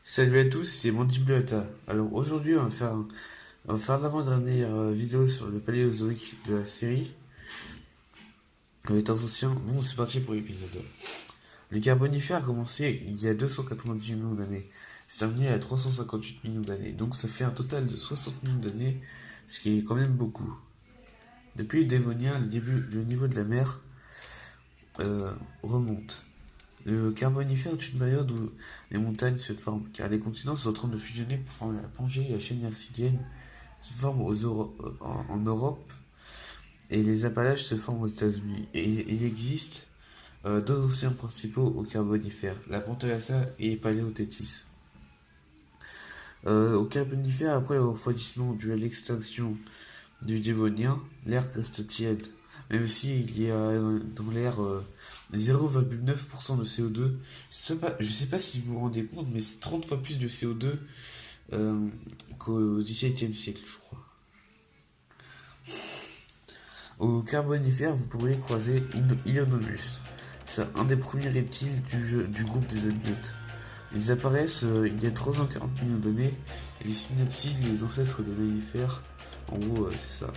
Salut à tous, c'est Mandiblata. Alors aujourd'hui, on va faire l'avant-dernière vidéo sur le paléozoïque de la série, les temps anciens. Bon, c'est parti pour l'épisode. Le Carbonifère a commencé il y a 298 millions d'années. C'est terminé à 358 millions d'années. Donc ça fait un total de 60 millions d'années, ce qui est quand même beaucoup. Depuis le Dévonien, le niveau de la mer euh, remonte. Le Carbonifère est une période où les montagnes se forment, car les continents sont en train de fusionner pour former la Pangée et la chaîne hercylienne se forment en Europe et les Appalaches se forment aux États-Unis. Et il existe deux océans principaux au Carbonifère, la Panthalassa et Paléothétis. Au Carbonifère, après le refroidissement dû à l'extinction du Dévonien, l'air reste tiède, même s'il y a dans l'air 0,9% de CO2. Je sais pas si vous vous rendez compte, mais c'est 30 fois plus de CO2 qu'au XVIIe siècle, je crois. Au Carbonifère, vous pourriez croiser Ionomus. C'est un des premiers reptiles du groupe des amniotes. Ils apparaissent il y a 340 millions d'années, et les synapsides, les ancêtres des mammifères, en gros, c'est ça,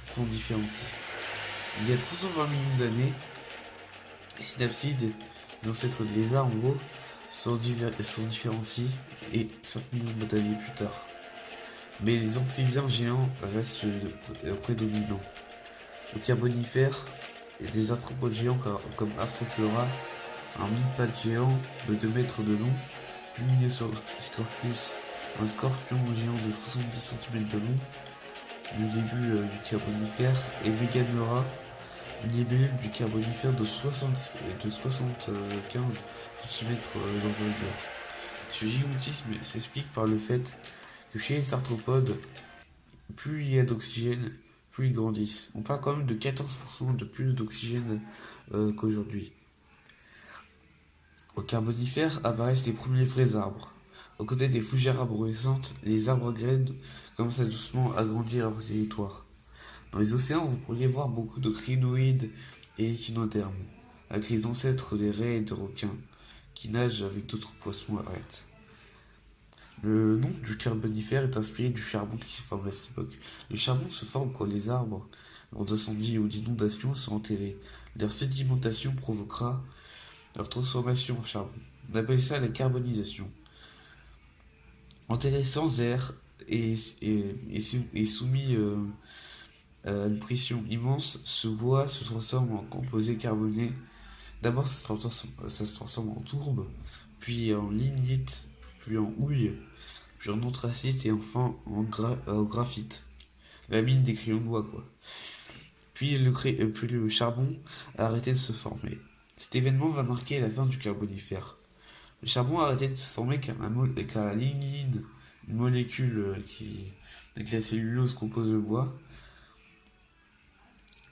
sont différenciés. Il y a 320 millions d'années, les synapsides, les ancêtres des lézards, en gros, sont différenciés, et 5 millions d'années plus tard. Mais les amphibiens géants restent près de 1000 ans. Au Carbonifère, il y a des arthropodes géants comme Arthropleura, un millipede géant de 2 mètres de long, Scorpius, un scorpion géant de 70 cm de long, du début du Carbonifère, et Meganeura, une libellule du Carbonifère de 75 cm d'envergure. Ce gigantisme s'explique par le fait que chez les arthropodes, plus il y a d'oxygène, plus ils grandissent. On parle quand même de 14% de plus d'oxygène qu'aujourd'hui. Au Carbonifère apparaissent les premiers vrais arbres. Aux côtés des fougères arborescentes, les arbres à graines commencent à doucement agrandir leur territoire. Dans les océans, vous pourriez voir beaucoup de crinoïdes et échinodermes, avec les ancêtres des raies et des requins, qui nagent avec d'autres poissons arêtes. Le nom du Carbonifère est inspiré du charbon qui se forme à cette époque. Le charbon se forme quand les arbres, lors d'incendies ou d'inondations, sont enterrés. Leur sédimentation provoquera leur transformation en charbon. On appelle ça la carbonisation. Enterré sans air et soumis à une pression immense, ce bois se transforme en composé carboné. D'abord, ça se transforme en tourbe, puis en lignite, puis en houille, puis en anthracite et enfin en graphite. La mine des crayons de bois, quoi. Puis le charbon a arrêté de se former. Cet événement va marquer la fin du Carbonifère. Le charbon a arrêté de se former car la lignine, une molécule avec la cellulose compose le bois,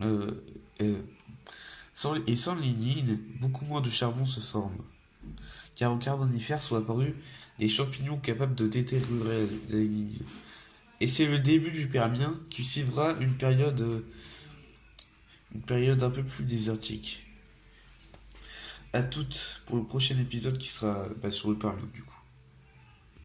euh, euh, sans lignine, beaucoup moins de charbon se forme. Car au Carbonifère sont apparus des champignons capables de détériorer la lignine. Et c'est le début du Permien qui suivra une période un peu plus désertique. À toutes pour le prochain épisode qui sera sur le Permien du coup.